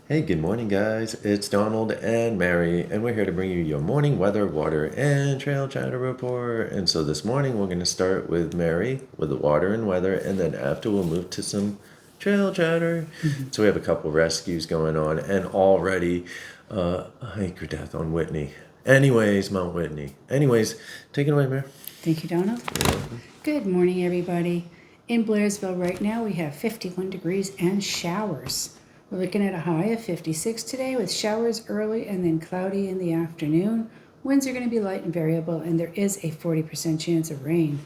Hey, good morning, guys. It's Donald and Mary, and we're here to bring you your morning weather, water, and trail chatter report. And so this morning, we're going to start with Mary with the water and weather, and then after, we'll move to some trail chatter. So we have a couple rescues going on, and already a hiker death on Whitney. Anyways, Mount Whitney. Anyways, take it away, Mary. Thank you, Donald. Good morning, everybody. In Blairsville right now, we have 51 degrees and showers. We're looking at a high of 56 today with showers early and then cloudy in the afternoon. Winds are going to be light and variable, and there is a 40% chance of rain.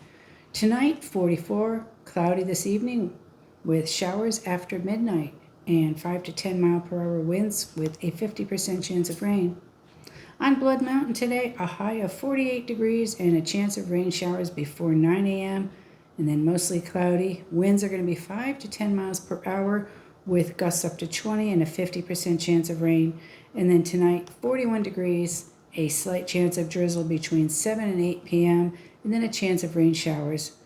Tonight, 44, cloudy this evening with showers after midnight and 5 to 10 mile per hour winds with a 50% chance of rain. On Blood Mountain today, a high of 48 degrees and a chance of rain showers before 9 a.m. and then mostly cloudy. Winds are going to be 5 to 10 miles per hour with gusts up to 20 and a 50% chance of rain. And then tonight, 41 degrees, a slight chance of drizzle between 7 and 8 p.m. and then a chance of rain showers.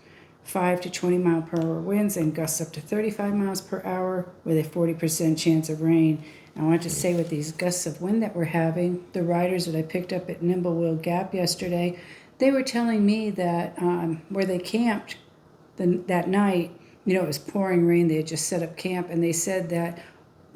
5 to 20 mile per hour winds and gusts up to 35 miles per hour with a 40% chance of rain. I want to say with these gusts of wind that we're having, the riders that I picked up at Nimblewheel Gap yesterday, they were telling me that where they camped that night, it was pouring rain. They had just set up camp, and they said that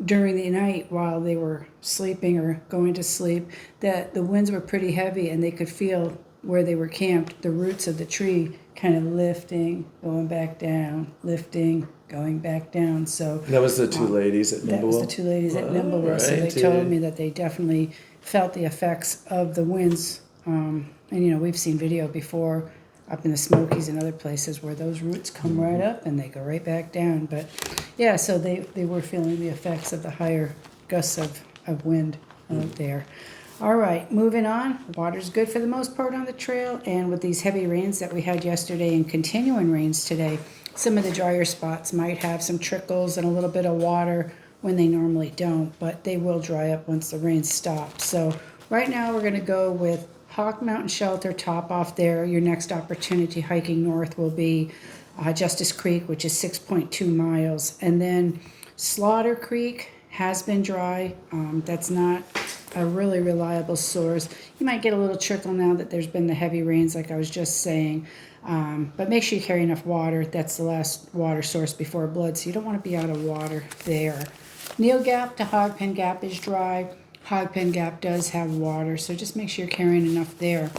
during the night while they were sleeping or going to sleep, that the winds were pretty heavy, and they could feel where they were camped, the roots of the tree kind of lifting, going back down, lifting, going back down. So That was the two ladies at Nimblewell? That was the two ladies at Nimblewell. Right. So they told me that they definitely felt the effects of the winds. And, we've seen video before up in the Smokies and other places where those roots come right up and they go right back down. But, yeah, so they were feeling the effects of the higher gusts of wind out there. All right, moving on. Water's good for the most part on the trail, and with these heavy rains that we had yesterday and continuing rains today, some of the drier spots might have some trickles and a little bit of water when they normally don't, but they will dry up once the rain stops. So right now we're going to go with Hawk Mountain Shelter, top off there. Your next opportunity hiking north will be Justice Creek, which is 6.2 miles, and then Slaughter Creek has been dry. That's not a really reliable source. You might get a little trickle now that there's been the heavy rains, like I was just saying. But make sure you carry enough water. That's the last water source before blood, so you don't want to be out of water there. Neil Gap to Hogpen Gap is dry. Hogpen Gap does have water, so just make sure you're carrying enough there.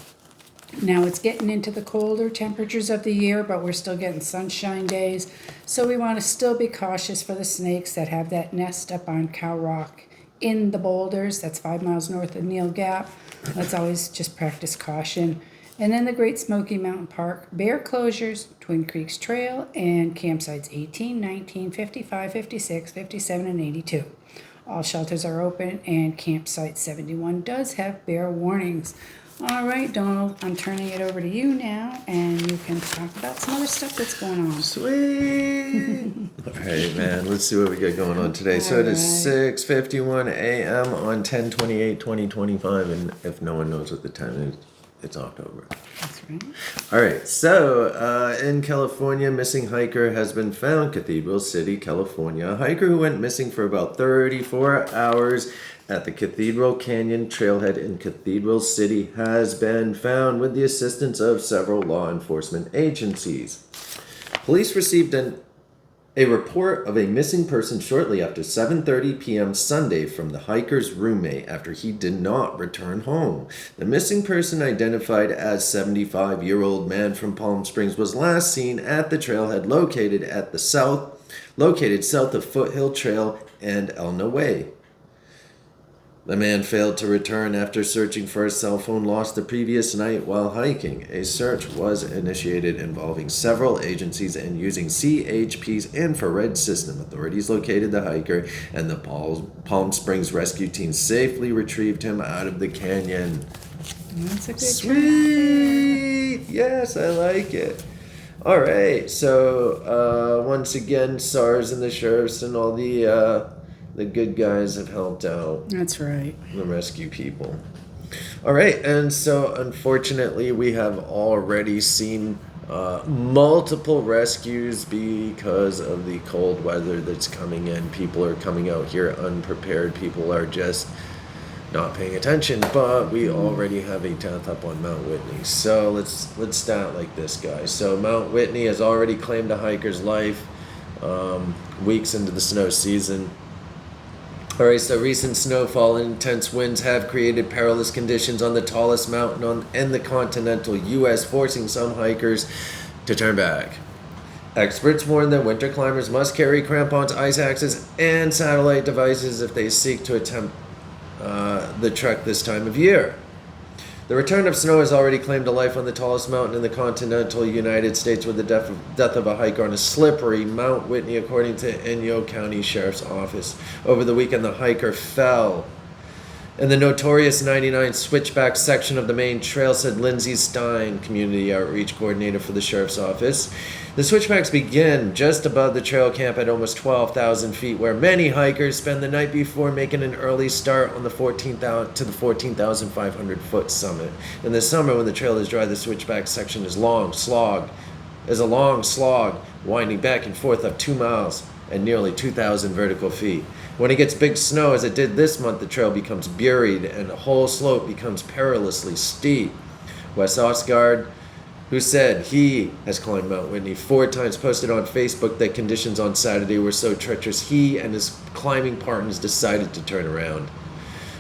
Now it's getting into the colder temperatures of the year, but we're still getting sunshine days, so we want to still be cautious for the snakes that have that nest up on Cow Rock in the boulders. That's 5 miles north of Neil Gap. Let's always just practice caution. And then the Great Smoky Mountain Park, bear closures, Twin Creeks Trail, and campsites 18, 19, 55, 56, 57, and 82. All shelters are open, and campsite 71 does have bear warnings. All right, Donald, I'm turning it over to you now, and you can talk about some other stuff that's going on. Sweet. All right, man. Let's see what we got going on today. So it is 6:51 a.m. on 10/28/2025, and if no one knows what the time is, it's October. That's right. All right. So in California, missing hiker has been found. Cathedral City, California. A hiker who went missing for about 34 hours at the Cathedral Canyon Trailhead in Cathedral City has been found with the assistance of several law enforcement agencies. Police received a report of a missing person shortly after 7:30 p.m. Sunday from the hiker's roommate after he did not return home. The missing person, identified as 75-year-old man from Palm Springs, was last seen at the trailhead located south of Foothill Trail and Elna Way. The man failed to return after searching for a cell phone lost the previous night while hiking. A search was initiated involving several agencies and using CHP's infrared system. Authorities located the hiker, and the Palm Springs rescue team safely retrieved him out of the canyon. That's a good Sweet! Yes, I like it. All right, so once again, SARS and the sheriffs and all the good guys have helped out. That's right. The rescue people. All right, and so unfortunately we have already seen Multiple rescues because of the cold weather that's coming in. People are coming out here unprepared. People are just not paying attention. But we already have a death up on Mount Whitney. So let's start like this, guys. So Mount Whitney has already claimed a hiker's life weeks into the snow season. Alright, so recent snowfall and intense winds have created perilous conditions on the tallest mountain in the continental U.S., forcing some hikers to turn back. Experts warn that winter climbers must carry crampons, ice axes, and satellite devices if they seek to attempt the trek this time of year. The return of snow has already claimed a life on the tallest mountain in the continental United States with the death of a hiker on a slippery Mount Whitney, according to Inyo County Sheriff's Office. Over the weekend, the hiker fell in the notorious 99 switchback section of the main trail, said Lindsay Stein, community outreach coordinator for the Sheriff's Office. The switchbacks begin just above the trail camp at almost 12,000 feet, where many hikers spend the night before making an early start on the 14,500 foot summit. In the summer, when the trail is dry, the switchback section is a long slog, winding back and forth up 2 miles and nearly 2,000 vertical feet. When it gets big snow, as it did this month, the trail becomes buried and the whole slope becomes perilously steep. Wes Osgard, who said he has climbed Mount Whitney 4 times, posted on Facebook that conditions on Saturday were so treacherous he and his climbing partners decided to turn around.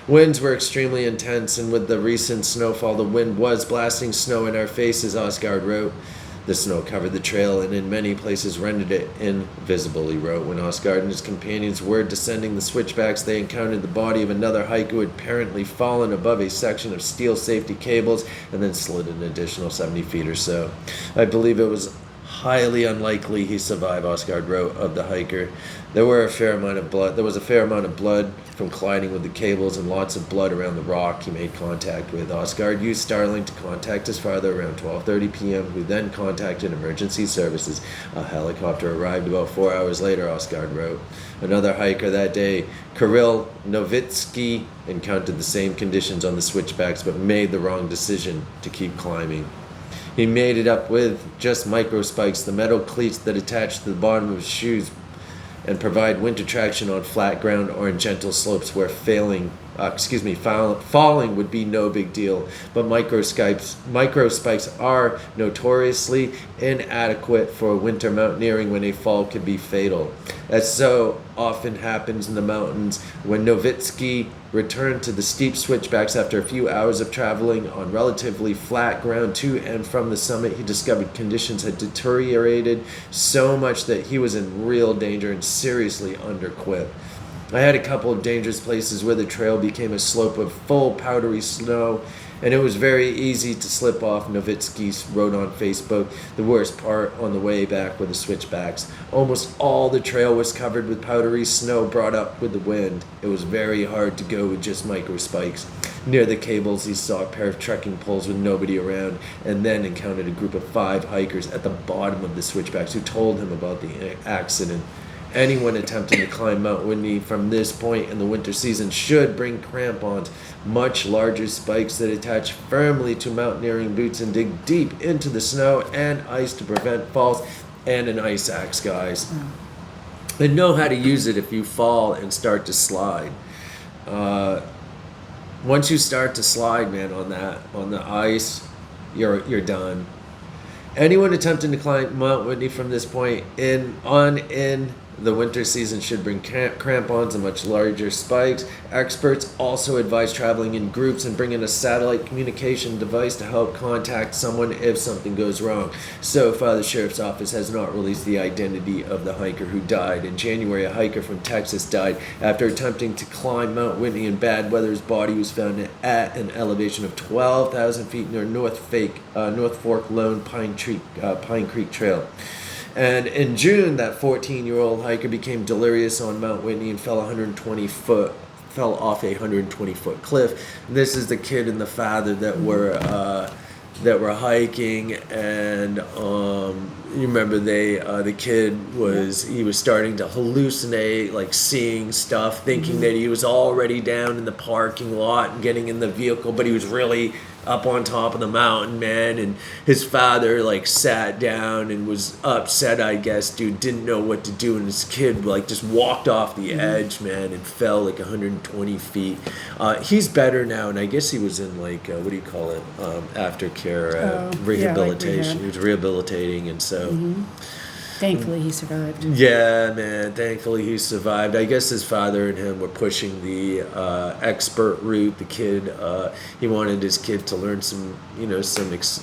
Winds were extremely intense, and with the recent snowfall, the wind was blasting snow in our faces, Osgard wrote. The snow covered the trail and in many places rendered it invisible, he wrote. When Osgard and his companions were descending the switchbacks, they encountered the body of another hiker who had apparently fallen above a section of steel safety cables and then slid an additional 70 feet or so. I believe it was highly unlikely he survived, Osgard wrote of the hiker. There was a fair amount of blood from colliding with the cables and lots of blood around the rock he made contact with. Osgard used Starlink to contact his father around 12:30 p.m., who then contacted emergency services. A helicopter arrived about 4 hours later, Osgard wrote. Another hiker that day, Kirill Novitsky, encountered the same conditions on the switchbacks but made the wrong decision to keep climbing. He made it up with just micro spikes, the metal cleats that attach to the bottom of his shoes and provide winter traction on flat ground or in gentle slopes where falling would be no big deal. But micro spikes are notoriously inadequate for winter mountaineering when a fall could be fatal. As so often happens in the mountains, when Novitsky returned to the steep switchbacks after a few hours of traveling on relatively flat ground to and from the summit, he discovered conditions had deteriorated so much that he was in real danger and seriously under-equipped. I had a couple of dangerous places where the trail became a slope of full powdery snow, and it was very easy to slip off, Novitsky wrote on Facebook. The worst part on the way back were the switchbacks. Almost all the trail was covered with powdery snow brought up with the wind. It was very hard to go with just micro spikes. Near the cables, he saw a pair of trekking poles with nobody around, and then encountered a group of 5 hikers at the bottom of the switchbacks who told him about the accident. Anyone attempting to climb Mount Whitney from this point in the winter season should bring crampons, much larger spikes that attach firmly to mountaineering boots and dig deep into the snow and ice to prevent falls, and an ice axe, guys. And know how to use it if you fall and start to slide. Once you start to slide, man, on the ice, you're done. Anyone attempting to climb Mount Whitney from this point in the winter season should bring crampons and much larger spikes. Experts also advise traveling in groups and bringing a satellite communication device to help contact someone if something goes wrong. So far, the Sheriff's Office has not released the identity of the hiker who died. In January, a hiker from Texas died after attempting to climb Mount Whitney in bad weather. His body was found at an elevation of 12,000 feet near North Fork Lone Pine Creek Trail. And in June, that 14-year-old hiker became delirious on Mount Whitney and fell off a 120-foot cliff. And this is the kid and the father that were hiking, and you remember the kid was he was starting to hallucinate, like seeing stuff, thinking that he was already down in the parking lot and getting in the vehicle, but he was really up on top of the mountain, man. And his father like sat down and was upset, I guess, dude, didn't know what to do, and his kid like just walked off the edge, man, and fell like 120 feet. He's better now, and I guess he was in like what do you call it, aftercare, rehabilitation. Like He was rehabilitating, and so thankfully he survived. yeah, man. Thankfully, he survived. I guess his father and him were pushing the expert route. The kid, he wanted his kid to learn some,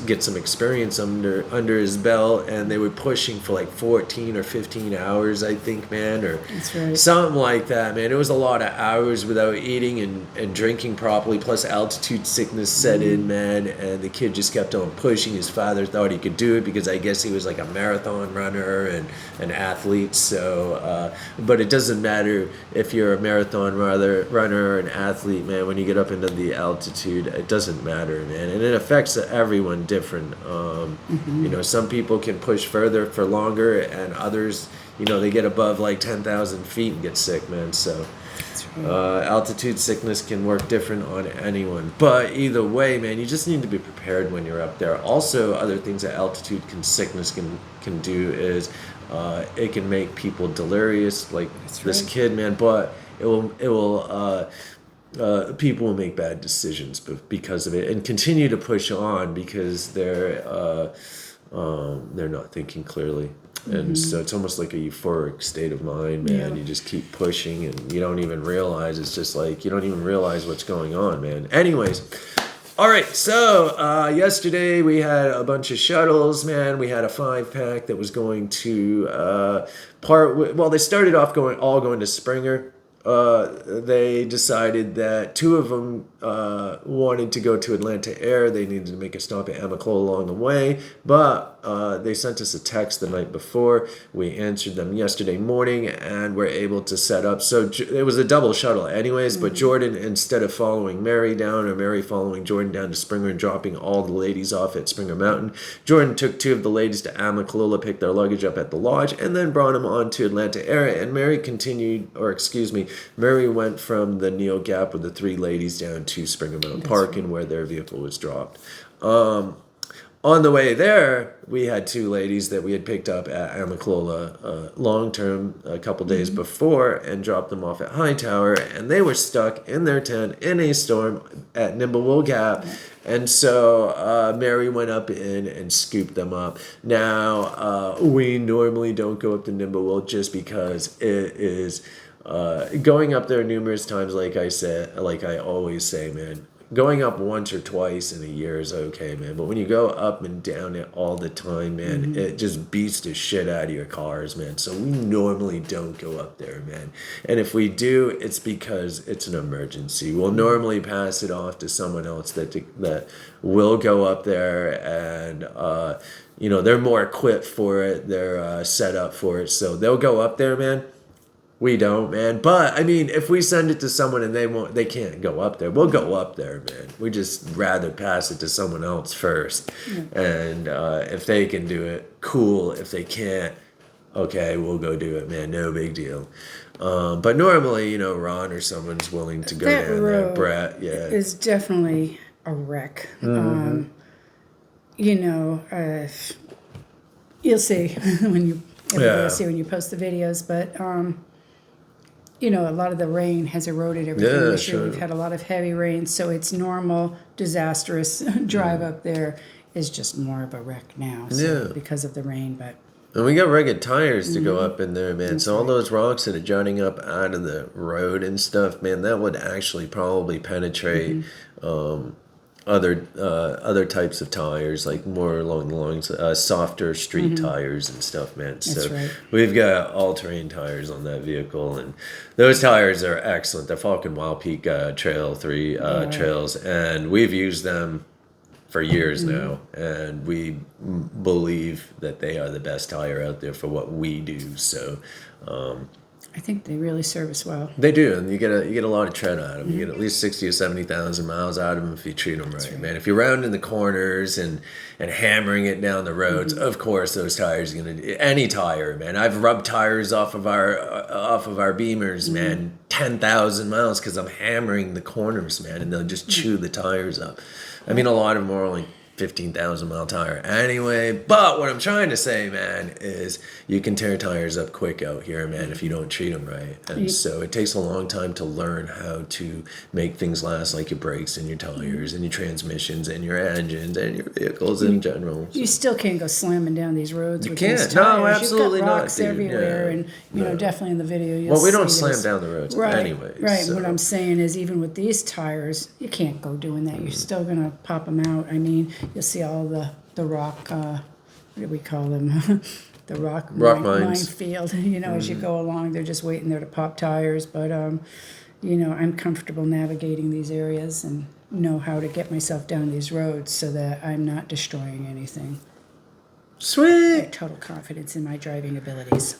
get some experience under his belt, and they were pushing for like 14 or 15 hours, I think, man, or That's right. something like that, man. It was a lot of hours without eating and drinking properly. Plus, altitude sickness set in, man, and the kid just kept on pushing. His father thought he could do it because I guess he was like a marathon runner and an athlete. So, but it doesn't matter if you're a marathon runner or an athlete, man. When you get up into the altitude, it doesn't matter, man, and it affects everyone different. Some people can push further for longer, and others, they get above like 10,000 feet and get sick, man. So. Altitude sickness can work different on anyone, but either way, man, you just need to be prepared when you're up there. Also, other things that altitude sickness can do is it can make people delirious, like this kid, man. But it will people will make bad decisions because of it and continue to push on because they're not thinking clearly. And so it's almost like a euphoric state of mind, man. You just keep pushing and you don't even realize. It's just like you don't even realize what's going on, man. Anyways, all right. So yesterday we had a bunch of shuttles, man. We had a 5-pack that was going to they started off going to Springer. They decided that 2 of them wanted to go to Atlanta Air. They needed to make a stop at Amaclola along the way, but they sent us a text the night before. We answered them yesterday morning and were able to set up. So it was a double shuttle anyways, but Jordan, instead of following Mary down or Mary following Jordan down to Springer and dropping all the ladies off at Springer Mountain, Jordan took 2 of the ladies to Amaclola, picked their luggage up at the lodge, and then brought them on to Atlanta Air. And Mary went from the Neil Gap with the 3 ladies down to Springer Mountain Park, and where their vehicle was dropped. On the way there, we had 2 ladies that we had picked up at Amaclola long-term a couple days before and dropped them off at Hightower, and they were stuck in their tent in a storm at Nimblewool Gap. And so Mary went up in and scooped them up. Now, we normally don't go up to Nimblewool just because it is going up there numerous times, like I always say, man. Going up once or twice in a year is okay, man. But when you go up and down it all the time, man, it just beats the shit out of your cars, man. So we normally don't go up there, man. And if we do, it's because it's an emergency. We'll normally pass it off to someone else that will go up there, and they're more equipped for it. They're set up for it, so they'll go up there, man. We don't, man. But I mean, if we send it to someone and they can't go up there, we'll go up there, man. We just rather pass it to someone else first. And if they can do it, cool. If they can't, okay, we'll go do it, man. No big deal. But normally, Ron or someone's willing to go down there. Brett, is definitely a wreck. You'll see when you post the videos, but a lot of the rain has eroded everything this year. We've had a lot of heavy rain, so it's normal, disastrous drive up there is just more of a wreck now because of the rain. But and we got rugged tires to go up in there, man. That's so all those rocks that are jutting up out of the road and stuff, man, that would actually probably penetrate other types of tires, like more along the lines softer street tires and stuff, man. So we've got all-terrain tires on that vehicle, and those tires are excellent. They're Falcon Wild Peak Trail 3 trails, and we've used them for years now, and we believe that they are the best tire out there for what we do. So I think they really serve us well. They do, and you get a lot of tread out of them. You get at least 60 or 70,000 miles out of them if you treat them right, man. If you're rounding the corners and hammering it down the roads, of course those tires are gonna any tire, man. I've rubbed tires off of our Beamers, man, 10,000 miles because I'm hammering the corners, man, and they'll just chew the tires up. I mean, a lot of them are only 15,000 mile tire anyway, but what I'm trying to say, man, is you can tear tires up quick out here, man, if you don't treat them right. And so it takes a long time to learn how to make things last, like your brakes and your tires and your transmissions and your engines and your vehicles in general. You still can't go slamming down these roads with can't. these tires. No, absolutely You've got not, rocks dude. everywhere, and you know, definitely in the video you'll Well, we see don't slam this. down the roads Right, anyway. right. So. What I'm saying is, even with these tires, you can't go doing that. You're still gonna pop them out. I mean, you'll see all the rock. What do we call them? The rock mines. minefield. You know, as you go along, they're just waiting there to pop tires. But you know, I'm comfortable navigating these areas and know how to get myself down these roads so that I'm not destroying anything. I Sweet. have total confidence in my driving abilities.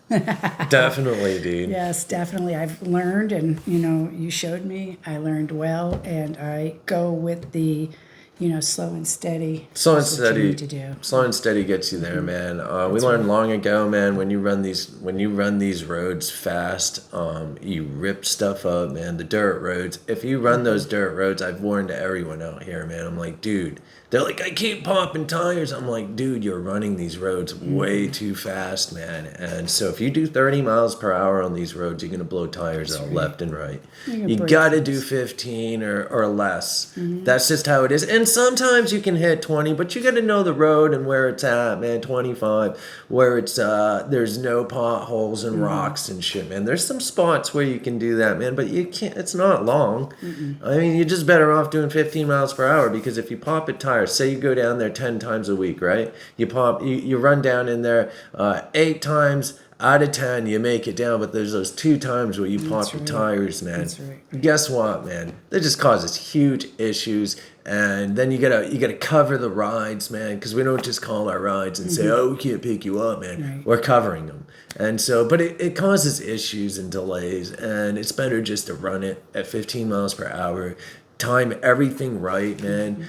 Definitely, dude. Yes, definitely. I've learned, and you know, you showed me. I learned well, and I go with the, you know, slow and steady. Slow and That's what you steady. need to do. Slow and steady gets you there, man. We learned long ago, man. When you run these roads fast, you rip stuff up, man. The dirt roads. If you run those dirt roads, I've warned everyone out here, man. I'm like, dude. They're like, I keep popping tires. I'm like, dude, you're running these roads way too fast, man. And so if you do 30 miles per hour on these roads, you're going to blow tires out left and right. You got to do 15 or less. That's just how it is. And sometimes you can hit 20, but you got to know the road and where it's at, man. 25, where it's there's no potholes and rocks and shit, man. There's some spots where you can do that, man, but you can't. It's not long. I mean, you're just better off doing 15 miles per hour, because if you pop a tire, say you go down there 10 times a week, right? You run down in there 8 times out of 10, you make it down, but there's those 2 times where you pop the tires, man. That's right. Guess what, man? That just causes huge issues. And then you gotta cover the rides, man, because we don't just call our rides and say, oh, we can't pick you up, man. Right. We're covering them. And so, but it causes issues and delays, and it's better just to run it at 15 miles per hour, time everything right, man.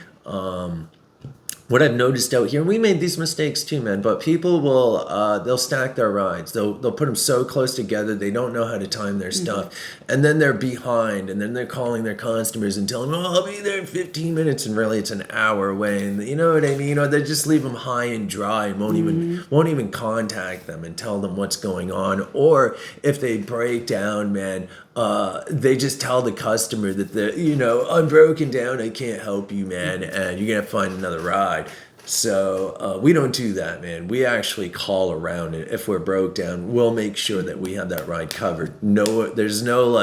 What I've noticed out here, and we made these mistakes too, man, but people will, they'll stack their rides. They'll put them so close together, they don't know how to time their stuff. And then they're behind, and then they're calling their customers and telling them, oh, I'll be there in 15 minutes, and really it's an hour away. And you know what I mean? You know, they just leave them high and dry and won't even contact them and tell them what's going on. Or if they break down, man, they just tell the customer that I'm broken down, I can't help you, man, and you're gonna find another ride. So we don't do that, man. We actually call around, and if we're broke down, we'll make sure that we have that ride covered. There's no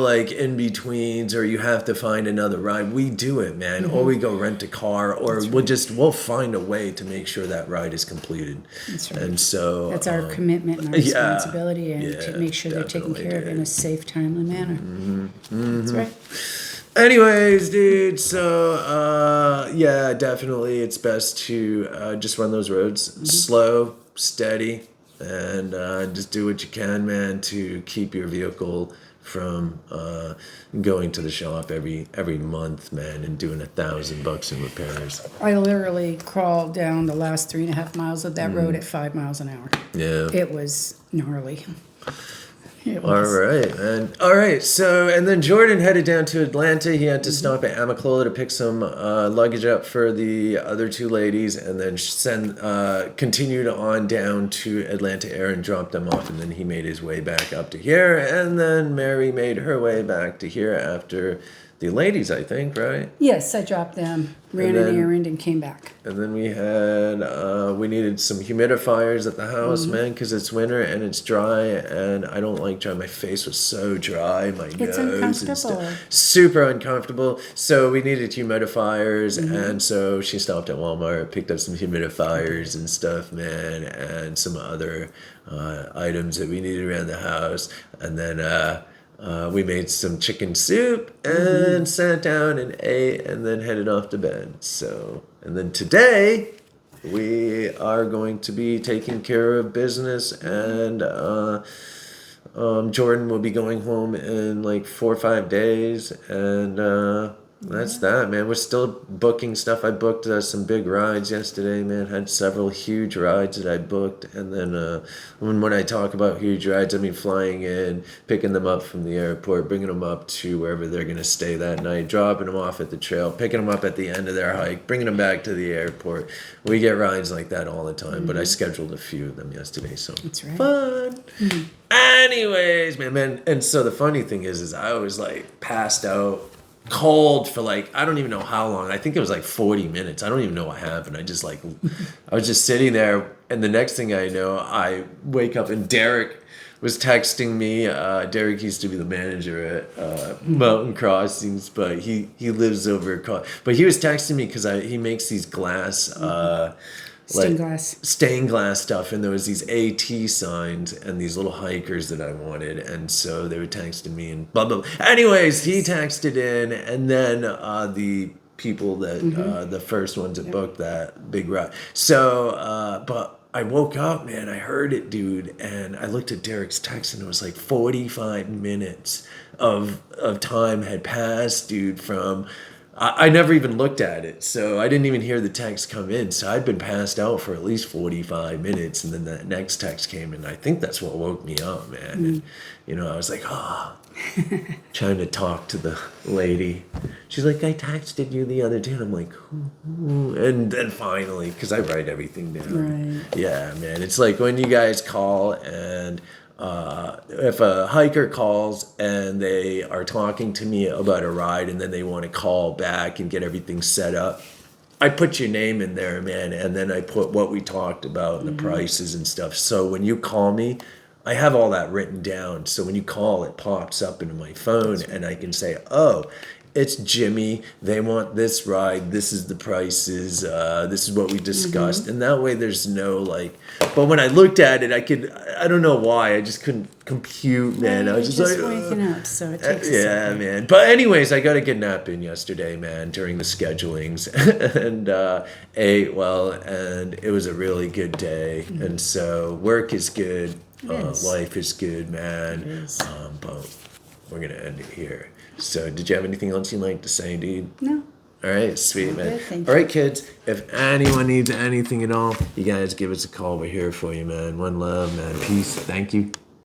in betweens, or you have to find another ride. We do it, man. Or we go rent a car, or we'll find a way to make sure that ride is completed. That's right. And so That's our commitment and our responsibility, and to make sure they're taken care of in a safe, timely manner. That's right. Anyways, dude, so yeah, definitely it's best to just run those roads slow, steady, and just do what you can, man, to keep your vehicle from going to the shop every month, man, and doing $1,000 in repairs. I literally crawled down the last 3.5 miles of that road at 5 miles an hour. Yeah. It was gnarly. All right, man. All right, so, and then Jordan headed down to Atlanta. He had to stop at Amicalola to pick some luggage up for the other 2 ladies, and then continued on down to Atlanta Air and dropped them off, and then he made his way back up to here, and then Mary made her way back to here after the ladies, I think, right? Yes, I dropped them, ran an errand, and came back. And then we needed some humidifiers at the house, man, because it's winter and it's dry, and I don't like dry. My face was so dry, my nose and stuff. Super uncomfortable. So we needed humidifiers, and so she stopped at Walmart, picked up some humidifiers and stuff, man, and some other items that we needed around the house. And then we made some chicken soup and sat down and ate, and then headed off to bed. So, and then today we are going to be taking care of business, and Jordan will be going home in like 4 or 5 days, and that's that, man. We're still booking stuff. I booked some big rides yesterday, man. Had several huge rides that I booked, and then when I talk about huge rides, I mean flying in, picking them up from the airport, bringing them up to wherever they're gonna stay that night, dropping them off at the trail, picking them up at the end of their hike, bringing them back to the airport. We get rides like that all the time, but I scheduled a few of them yesterday, so That's right. fun. Anyways, man, and so the funny thing is I was like passed out, cold for like, I don't even know how long. I think it was like 40 minutes. I don't even know what happened. I was just sitting there, and the next thing I know, I wake up and Derek was texting me. Derek used to be the manager at Mountain Crossings, but he lives over but he was texting me because he makes these glass stained glass stuff, and there was these AT signs and these little hikers that I wanted, and so they were texting me and blah blah blah. Anyways, he texted in, and then the people that the first ones that booked that big ride. So but I woke up, man, I heard it, dude, and I looked at Derek's text, and it was like 45 minutes of time had passed, dude, from I never even looked at it, so I didn't even hear the text come in. So I'd been passed out for at least 45 minutes, and then that next text came, and I think that's what woke me up, man. And, I was like, trying to talk to the lady. She's like, I texted you the other day, and I'm like, who? And then finally, because I write everything down. Right. Yeah, man, it's like when you guys call and if a hiker calls and they are talking to me about a ride and then they want to call back and get everything set up, I put your name in there, man, and then I put what we talked about and the prices and stuff. So when you call me, I have all that written down. So when you call, it pops up into my phone, and I can say, oh, it's Jimmy. They want this ride. This is the prices. This is what we discussed. And that way there's no like, but when I looked at it, I don't know why. I just couldn't compute, man. I was just like, waking up, so it takes yeah, a second. man. But anyways, I got a good nap in yesterday, man, during the schedulings, and ate well, and it was a really good day. And so work is good. Life is good, man. But we're gonna end it here. So, did you have anything else you'd like to say, dude? No. All right, sweet, man. Good, thank All right, kids, if anyone needs anything at all, you guys give us a call. We're here for you, man. One love, man. Peace. Thank you.